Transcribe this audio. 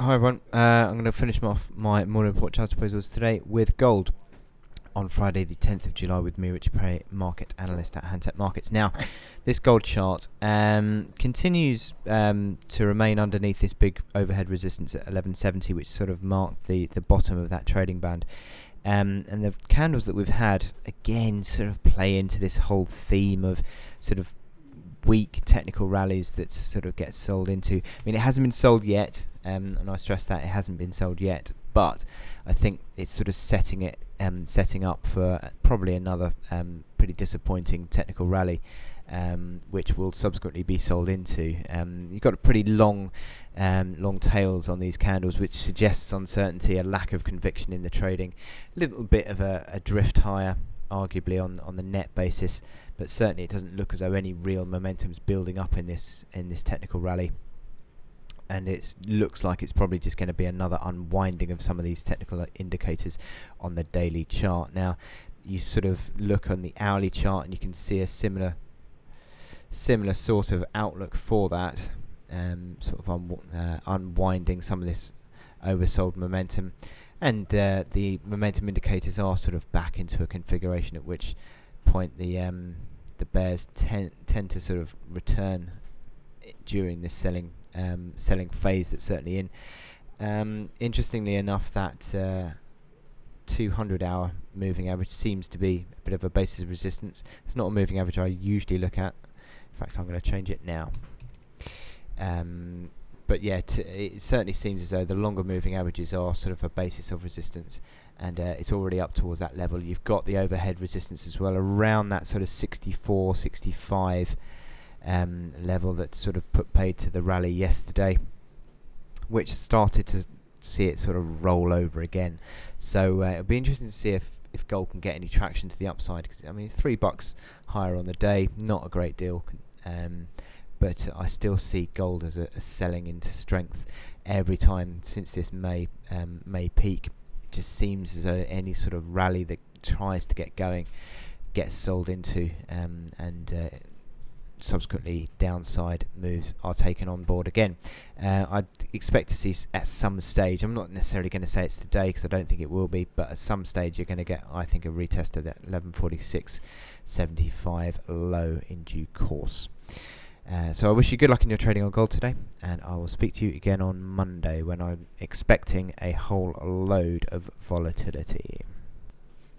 Hi everyone, I'm going to finish off my morning report chart proposals today with gold on Friday the 10th of July with me, Richard Perry, market analyst at Handset Markets. Now, this gold chart continues to remain underneath this big overhead resistance at 1170, which sort of marked the bottom of that trading band. And the candles that we've had, again, sort of play into this whole theme of sort of weak technical rallies that sort of get sold into. I mean, it hasn't been sold yet, and I stress that it hasn't been sold yet, but I think it's sort of setting up for probably another pretty disappointing technical rally, which will subsequently be sold into. You've got a pretty long tails on these candles, which suggests uncertainty, a lack of conviction in the trading, a little bit of a drift higher, arguably on the net basis, but certainly it doesn't look as though any real momentum is building up in this technical rally, and it looks like it's probably just going to be another unwinding of some of these technical indicators on the daily chart. Now, you sort of look on the hourly chart and you can see a similar sort of outlook for that, sort of unwinding some of this oversold momentum. And the momentum indicators are sort of back into a configuration at which point the bears tend to sort of return during this selling phase that's certainly in. Interestingly enough, that 200-hour moving average seems to be a bit of a basis of resistance. It's not a moving average I usually look at. In fact, I'm going to change it now. But yeah, it certainly seems as though the longer moving averages are sort of a basis of resistance, and it's already up towards that level. You've got the overhead resistance as well around that sort of 64, 65 level that sort of put paid to the rally yesterday, which started to see it sort of roll over again. So it'll be interesting to see if gold can get any traction to the upside, because I mean it's $3 higher on the day, not a great deal. But I still see gold as a selling into strength every time since this May peak. It just seems as though any sort of rally that tries to get going gets sold into, and subsequently downside moves are taken on board again. I'd expect to see at some stage, I'm not necessarily going to say it's today because I don't think it will be, but at some stage you're going to get, I think, a retest of that 1146.75 low in due course. So I wish you good luck in your trading on gold today, and I will speak to you again on Monday when I'm expecting a whole load of volatility.